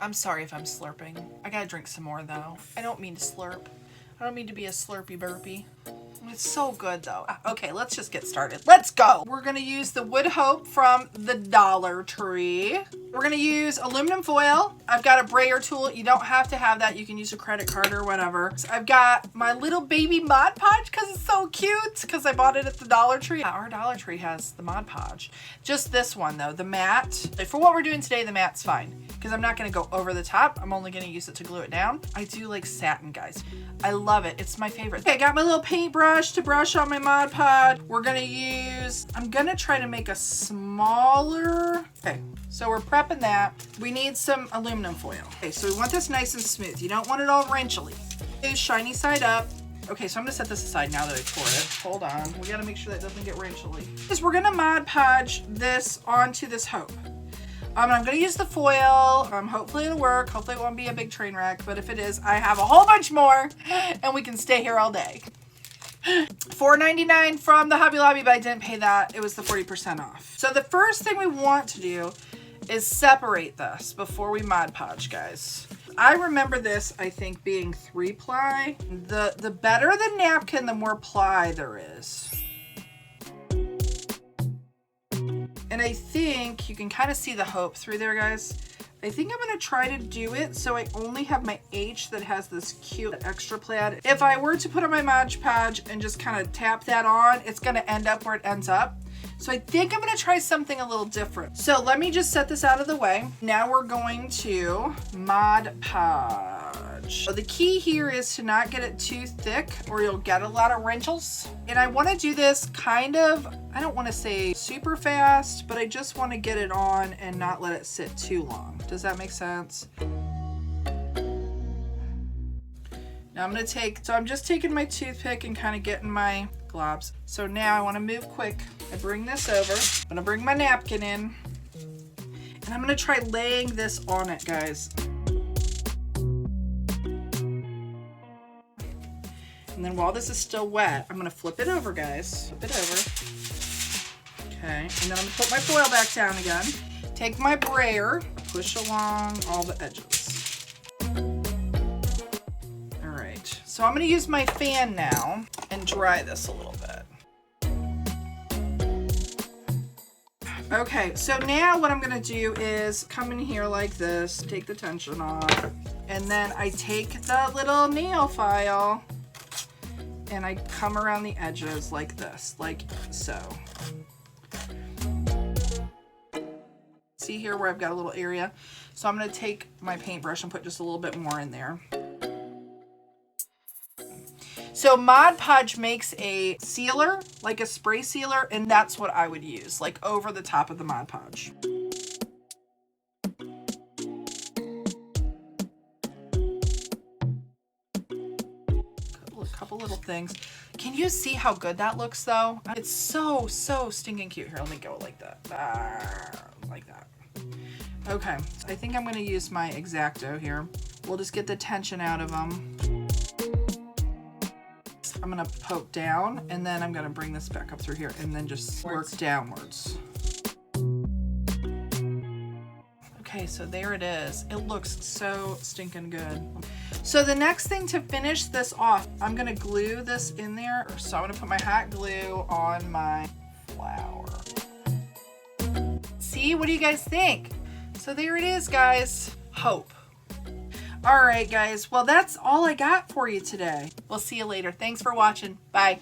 I'm sorry if I'm slurping. I gotta drink some more though. I don't mean to slurp. I don't mean to be a slurpy burpy. It's so good though. Okay, let's just get started. Let's go. We're gonna use the Wood Hope from the Dollar Tree. We're gonna use aluminum foil. I've got a brayer tool. You don't have to have that. You can use a credit card or whatever. So I've got my little baby Mod Podge because it's so cute because I bought it at the Dollar Tree. Yeah, our Dollar Tree has the Mod Podge. Just this one though, the matte. For what we're doing today, the matte's fine because I'm not gonna go over the top. I'm only gonna use it to glue it down. I do like satin, guys. I love it. It's my favorite. Okay, I got my little paintbrush to brush on my Mod Podge. We're gonna use, I'm gonna try to make a smaller, okay, so we're prepping that. We need some aluminum foil. Okay, so we want this nice and smooth. You don't want it all wrinkly. Shiny side up. Okay, so I'm gonna set this aside now that I pour it. Hold on, we gotta make sure that doesn't get wrinkly. Because we're gonna Mod Podge this onto this Hope. I'm gonna use the foil. Hopefully it'll work. Hopefully it won't be a big train wreck, but if it is, I have a whole bunch more and we can stay here all day. $4.99 from the Hobby Lobby, but I didn't pay that. It was the 40% off. So the first thing we want to do is separate this before we Mod Podge, guys. I remember this, I think, being 3-ply. The better the napkin, the more ply there is. And I think you can kind of see the Hope through there, guys. I think I'm gonna try to do it so I only have my H that has this cute extra plaid. If I were to put on my Mod Podge and just kind of tap that on, it's gonna end up where it ends up. So I think I'm gonna try something a little different. So let me just set this out of the way. Now we're going to Mod Podge. So the key here is to not get it too thick or you'll get a lot of wrinkles. And I wanna do this kind of, I don't wanna say super fast, but I just wanna get it on and not let it sit too long. Does that make sense? Now I'm gonna I'm just taking my toothpick and kind of getting my globs. So now I wanna move quick. I bring this over. I'm gonna bring my napkin in. And I'm gonna try laying this on it, guys. And then while this is still wet, I'm gonna flip it over, guys. Flip it over. Okay, and then I'm gonna put my foil back down again. Take my brayer, push along all the edges. All right, so I'm gonna use my fan now and dry this a little bit. Okay, so now what I'm gonna do is come in here like this, take the tension off, and then I take the little nail file and I come around the edges like this, like so. See here where I've got a little area? So I'm gonna take my paintbrush and put just a little bit more in there. So Mod Podge makes a sealer, like a spray sealer, and that's what I would use, like over the top of the Mod Podge. A couple little things. Can you see how good that looks though? It's so stinking cute. Here, let me go like that. Like that. Okay, so I think I'm gonna use my X-OXO here. We'll just get the tension out of them. I'm gonna poke down and then I'm gonna bring this back up through here and then just work downwards. Okay, so there it is. It looks so stinking good. So the next thing to finish this off, I'm gonna glue this in there. So I'm gonna put my hot glue on my flower. See, what do you guys think? So there it is, guys. Hope. All right, guys. Well, that's all I got for you today. We'll see you later. Thanks for watching. Bye.